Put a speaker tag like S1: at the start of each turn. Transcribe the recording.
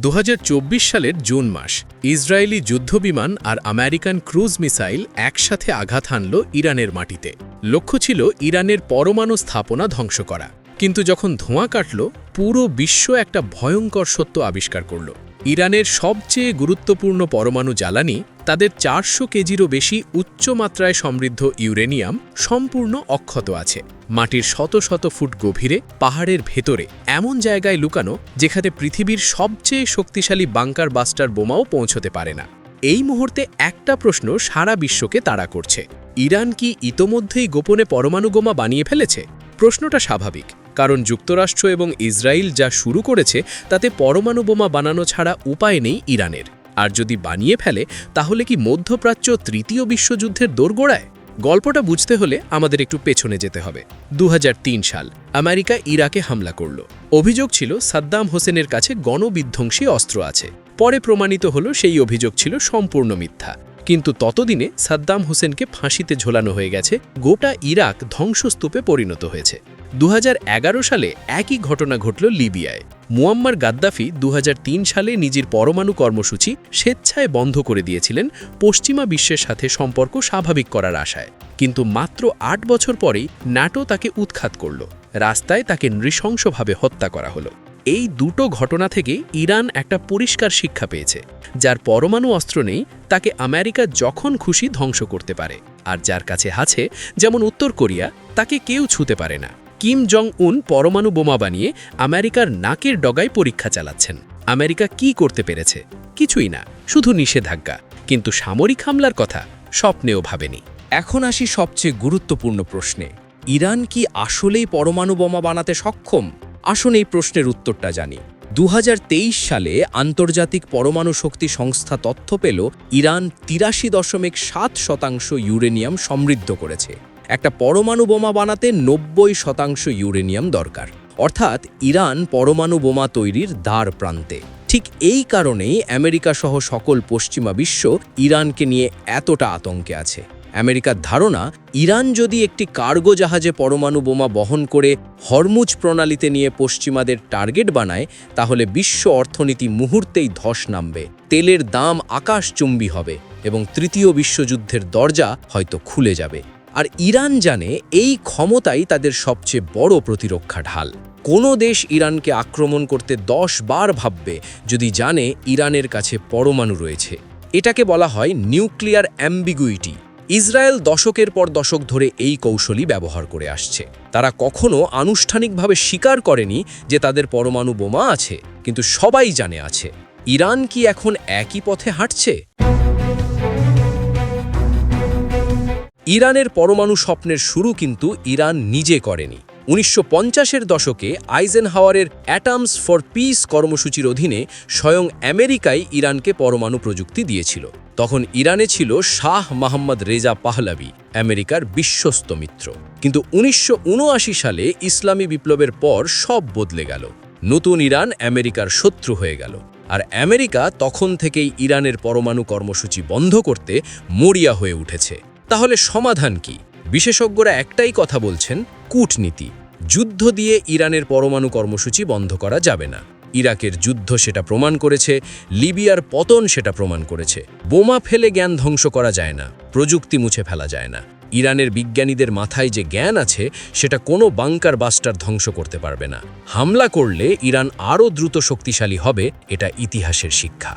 S1: 2024 সালের জুন মাস ইসরায়েলি যুদ্ধবিমান আর American cruise missile একসাথে আঘাত হানল ইরানের মাটিতে। লক্ষ্য ছিল ইরানের পরমাণু স্থাপনা ধ্বংস করা। কিন্তু যখন ধোঁয়া কাটল, পুরো বিশ্ব একটা ভয়ঙ্কর সত্য আবিষ্কার করল। ইরানের সবচেয়ে গুরুত্বপূর্ণ পরমাণু জ্বালানি, তাদের 400 কেজিরও বেশি উচ্চমাত্রায় সমৃদ্ধ ইউরেনিয়াম সম্পূর্ণ অক্ষত আছে। মাটির শত শত ফুট গভীরে, পাহাড়ের ভেতরে, এমন জায়গায় লুকানো যেখানে পৃথিবীর সবচেয়ে শক্তিশালী বাংকার বাস্টার বোমাও পৌঁছতে পারে না। এই মুহূর্তে একটা প্রশ্ন সারা বিশ্বকে তাড়া করছে: ইরান কি ইতোমধ্যেই গোপনে পরমাণু বোমা বানিয়ে ফেলেছে? প্রশ্নটা স্বাভাবিক, কারণ যুক্তরাষ্ট্র এবং ইসরায়েল যা শুরু করেছে তাতে পরমাণু বোমা বানানো ছাড়া উপায় নেই ইরানের। আর যদি বানিয়ে ফেলে, তাহলে কি মধ্যপ্রাচ্য তৃতীয় বিশ্বযুদ্ধের দোরগোড়ায়? গল্পটা বুঝতে হলে আমাদের একটু পেছনে যেতে হবে। 2003 সাল আমেরিকা ইরাকে হামলা করল। অভিযোগ ছিল সাদ্দাম হোসেনের কাছে গণবিধ্বংসী অস্ত্র আছে। পরে প্রমাণিত হলো সেই অভিযোগ ছিল সম্পূর্ণ মিথ্যা। কিন্তু ততদিনে সাদ্দাম হোসেনকে ফাঁসিতে ঝোলানো হয়ে গেছে, গোটা ইরাক ধ্বংসস্তূপে পরিণত হয়েছে। 2011 সালে একই ঘটনা ঘটল লিবিয়ায়। মুয়াম্মার গাদ্দাফি 2003 সালে নিজের পরমাণু কর্মসূচি স্বেচ্ছায় বন্ধ করে দিয়েছিলেন পশ্চিমা বিশ্বের সাথে সম্পর্ক স্বাভাবিক করার আশায়। কিন্তু মাত্র 8 বছর পরেই ন্যাটো তাকে উৎখাত করল। রাস্তায় তাকে নৃশংসভাবে হত্যা করা হলো। এই দুটো ঘটনা থেকে ইরান একটা পরিষ্কার শিক্ষা পেয়েছে: যার পরমাণু অস্ত্র নেই তাকে আমেরিকা যখন খুশি ধ্বংস করতে পারে, আর যার কাছে আছে, যেমন উত্তর কোরিয়া, তাকে কেউ ছুঁতে পারে না। কিম জং উন পরমাণু বোমা বানিয়ে আমেরিকার নাকের ডগায় পরীক্ষা চালাচ্ছেন। আমেরিকা কি করতে পেরেছে? কিছুই না, শুধু নিষেধাজ্ঞা। কিন্তু সামরিক হামলার কথা স্বপ্নেও ভাবেনি।
S2: এখন আসি সবচেয়ে গুরুত্বপূর্ণ প্রশ্নে: ইরান কি আসলেই পরমাণু বোমা বানাতে সক্ষম? আসুন এই প্রশ্নের উত্তরটা জানি। 2023 সালে আন্তর্জাতিক পরমাণু শক্তি সংস্থা তথ্য পেল ইরান 83.7% ইউরেনিয়াম সমৃদ্ধ করেছে। একটা পরমাণু বোমা বানাতে 90% ইউরেনিয়াম দরকার। অর্থাৎ ইরান পরমাণু বোমা তৈরির দ্বার প্রান্তে। ঠিক এই কারণেই আমেরিকা সহ সকল পশ্চিমা বিশ্ব ইরানকে নিয়ে এতটা আতঙ্কে আছে। আমেরিকার ধারণা, ইরান যদি একটি কার্গো জাহাজে পরমাণু বোমা বহন করে হরমুজ প্রণালীতে নিয়ে পশ্চিমাদের টার্গেট বানায়, তাহলে বিশ্ব অর্থনীতি মুহূর্তেই ধস নামবে, তেলের দাম আকাশচুম্বী হবে এবং তৃতীয় বিশ্বযুদ্ধের দরজা হয়তো খুলে যাবে। আর ইরান জানে এই ক্ষমতাই তাদের সবচেয়ে বড় প্রতিরক্ষা ঢাল। কোনো দেশ ইরানকে আক্রমণ করতে 10 বার ভাববে যদি জানে ইরানের কাছে পরমাণু রয়েছে। এটাকে বলা হয় নিউক্লিয়ার অ্যাম্বিগুইটি। ইসরায়েল দশকের পর দশক ধরে এই কৌশলই ব্যবহার করে আসছে। তারা কখনো আনুষ্ঠানিকভাবে স্বীকার করেনি যে তাদের পরমাণু বোমা আছে, কিন্তু সবাই জানে আছে। ইরান কি এখন একই পথে হাঁটছে? ইরানের পরমাণু স্বপ্নের শুরু কিন্তু ইরান নিজে করেনি। 1950-এর দশকে আইজেনহাওয়ারের অ্যাটমস ফর পিস কর্মসূচির অধীনে স্বয়ং আমেরিকাই ইরানকে পরমাণু প্রযুক্তি দিয়েছিল। তখন ইরানে ছিল শাহ মোহাম্মদ রেজা পাহলাভি, আমেরিকার বিশ্বস্ত মিত্র। কিন্তু 1979 সালে ইসলামী বিপ্লবের পর সব বদলে গেল। নতুন ইরান আমেরিকার শত্রু হয়ে গেল। আর আমেরিকা তখন থেকেই ইরানের পরমাণু কর্মসূচি বন্ধ করতে মরিয়া হয়ে উঠেছে। তাহলে সমাধান কি? বিশেষজ্ঞরা একটাই কথা বলছেন: কূটনীতি। যুদ্ধ দিয়ে ইরানের পরমাণু কর্মসূচি বন্ধ করা যাবে না। ইরাকের যুদ্ধ সেটা প্রমাণ করেছে, লিবিয়ার পতন সেটা প্রমাণ করেছে। বোমা ফেলে জ্ঞান ধ্বংস করা যায় না, প্রযুক্তি মুছে ফেলা যায় না। ইরানের বিজ্ঞানীদের মাথায় যে জ্ঞান আছে, সেটা কোনো বাংকার বাস্টার ধ্বংস করতে পারবে না। হামলা করলে ইরান আরও দ্রুত শক্তিশালী হবে, এটা ইতিহাসের শিক্ষা।